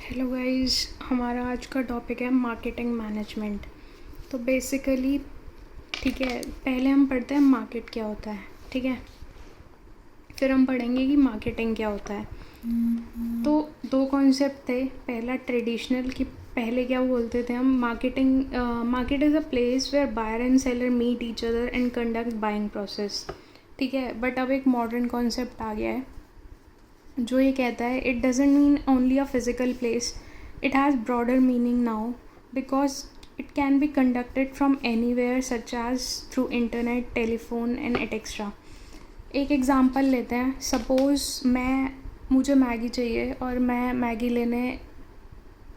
Hello guys, हमारा आज का टॉपिक है मार्केटिंग मैनेजमेंट। तो बेसिकली ठीक है, पहले हम पढ़ते हैं मार्केट क्या होता है, ठीक है। फिर हम पढ़ेंगे कि मार्केटिंग क्या होता है। तो दो कॉन्सेप्ट थे। पहला ट्रेडिशनल, कि पहले क्या बोलते थे हम, market is a place where buyer and seller meet each other and conduct buying process, ठीक है। बट अब एक मॉडर्न कॉन्सेप्ट आ गया है जो ये कहता है it doesn't mean only a physical place, it has broader meaning now because it can be conducted from anywhere such as through internet, telephone and etcetera. एक एग्ज़ाम्पल लेते हैं। सपोज़ मुझे मैगी चाहिए और मैं मैगी लेने,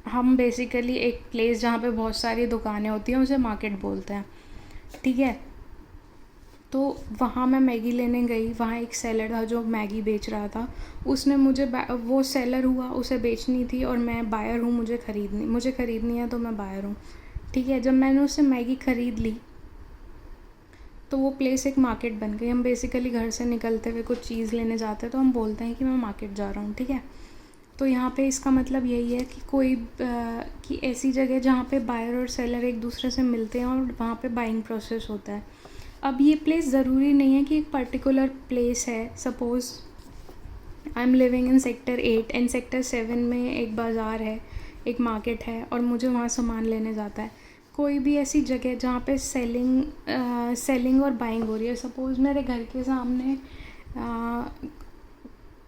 हम basically एक प्लेस जहाँ पे बहुत सारी दुकानें होती हैं उसे मार्केट बोलते हैं, ठीक है। तो वहाँ मैं मैगी लेने गई, वहाँ एक सेलर था जो मैगी बेच रहा था। उसने मुझे, वो सेलर हुआ, उसे बेचनी थी और मैं बायर हूँ, मुझे ख़रीदनी है, तो मैं बायर हूँ, ठीक है। जब मैंने उससे मैगी ख़रीद ली तो वो प्लेस एक मार्केट बन गई। हम बेसिकली घर से निकलते हुए कुछ चीज़ लेने जाते हैं तो हम बोलते हैं कि मैं मार्केट जा रहा हूँ, ठीक है। तो यहाँ पे इसका मतलब यही है कि कि ऐसी जगह जहाँ पे बायर और सेलर एक दूसरे से मिलते हैं और वहाँ पे बाइंग प्रोसेस होता है। अब ये प्लेस ज़रूरी नहीं है कि एक पर्टिकुलर प्लेस है। Suppose I am living in sector 8 and sector 7 में एक बाज़ार है, एक मार्केट है और मुझे वहाँ सामान लेने जाता है। कोई भी ऐसी जगह जहाँ पे सेलिंग और बाइंग हो रही है। सपोज़ मेरे घर के सामने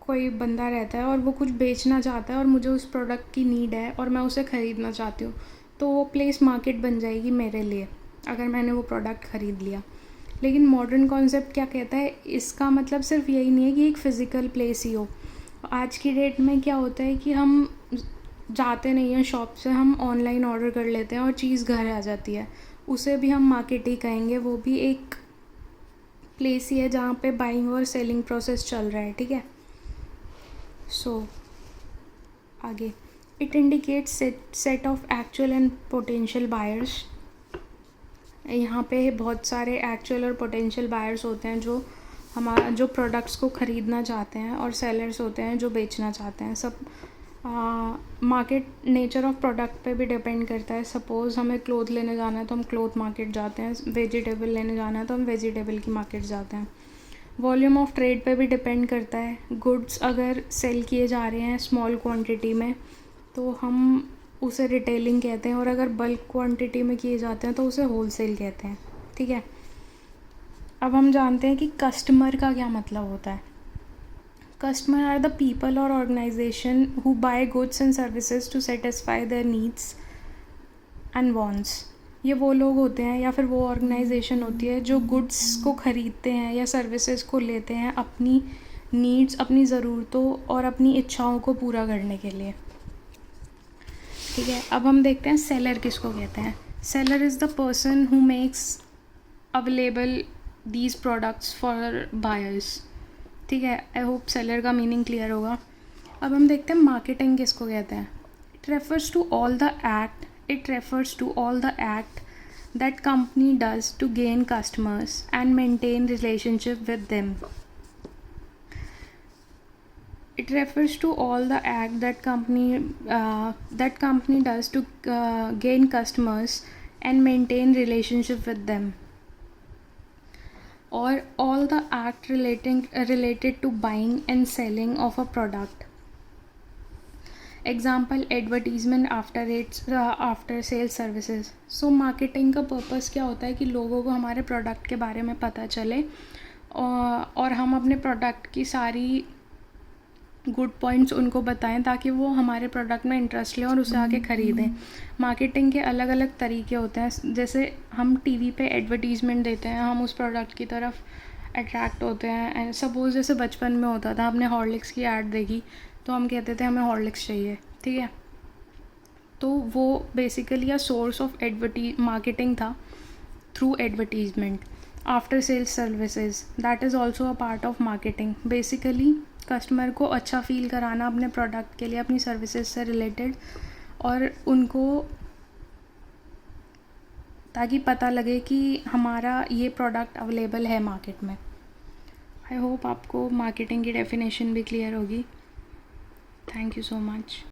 कोई बंदा रहता है और वो कुछ बेचना चाहता है और मुझे उस प्रोडक्ट की नीड है और मैं उसे ख़रीदना चाहती हूँ, तो वो प्लेस मार्केट बन जाएगी मेरे लिए अगर मैंने वो प्रोडक्ट ख़रीद लिया। लेकिन मॉडर्न कॉन्सेप्ट क्या कहता है, इसका मतलब सिर्फ यही नहीं है कि एक फ़िज़िकल प्लेस ही हो। आज की डेट में क्या होता है कि हम जाते नहीं हैं शॉप से, हम ऑनलाइन ऑर्डर कर लेते हैं और चीज़ घर आ जाती है। उसे भी हम मार्केट ही कहेंगे, वो भी एक प्लेस ही है जहाँ पे बाइंग और सेलिंग प्रोसेस चल रहा है, ठीक है। सो आगे, it indicates set of actual and potential buyers. यहाँ पे बहुत सारे एक्चुअल और पोटेंशियल बायर्स होते हैं जो प्रोडक्ट्स को ख़रीदना चाहते हैं, और सेलर्स होते हैं जो बेचना चाहते हैं। सब मार्केट नेचर ऑफ प्रोडक्ट पे भी डिपेंड करता है। सपोज़ हमें क्लोथ लेने जाना है तो हम क्लोथ मार्केट जाते हैं, वेजिटेबल लेने जाना है तो हम वेजिटेबल की मार्केट जाते हैं। वॉल्यूम ऑफ ट्रेड पे भी डिपेंड करता है। गुड्स अगर सेल किए जा रहे हैं स्मॉल क्वांटिटी में तो हम उसे रिटेलिंग कहते हैं, और अगर बल्क क्वांटिटी में किए जाते हैं तो उसे होलसेल कहते हैं, ठीक है। अब हम जानते हैं कि कस्टमर का क्या मतलब होता है। कस्टमर आर द पीपल और organization who buy goods and services to satisfy their needs and wants. ये वो लोग होते हैं या फिर वो ऑर्गेनाइजेशन होती है जो गुड्स को ख़रीदते हैं या सर्विसेज को लेते हैं अपनी नीड्स, अपनी ज़रूरतों और अपनी इच्छाओं को पूरा करने के लिए, ठीक है। अब हम देखते हैं सेलर किसको कहते हैं। Seller is the person who makes available these products for buyers, ठीक है। आई होप सेलर का मीनिंग क्लियर होगा। अब हम देखते हैं मार्केटिंग किसको कहते हैं। It refers to all the act that company does to gain customers and maintain relationship with them. It refers to all the act that company does to gain customers and maintain relationship with them, or all the act related to buying and selling of a product. Example, advertisement, after sales services. So marketing का purpose क्या होता है कि लोगों को हमारे product के बारे में पता चले और हम अपने प्रोडक्ट की सारी गुड पॉइंट्स उनको बताएं ताकि वो हमारे प्रोडक्ट में इंटरेस्ट लें और उसे आके ख़रीदें। मार्केटिंग के अलग अलग तरीके होते हैं। जैसे हम टीवी पे एडवर्टीज़मेंट देते हैं, हम उस प्रोडक्ट की तरफ अट्रैक्ट होते हैं। एंड सपोज़ जैसे बचपन में होता था, हमने हॉर्लिक्स की ऐड देखी तो हम कहते थे हमें हॉर्लिक्स चाहिए, ठीक है। तो वो basically a source of marketing था through advertisement. After sales services, that is also a part of marketing. Basically customer को अच्छा फ़ील कराना अपने प्रोडक्ट के लिए, अपनी सर्विसेज से रिलेटेड, और उनको ताकि पता लगे कि हमारा ये प्रोडक्ट अवेलेबल है मार्केट में। आई होप आपको मार्केटिंग की डेफिनेशन भी क्लियर होगी। Thank you so much.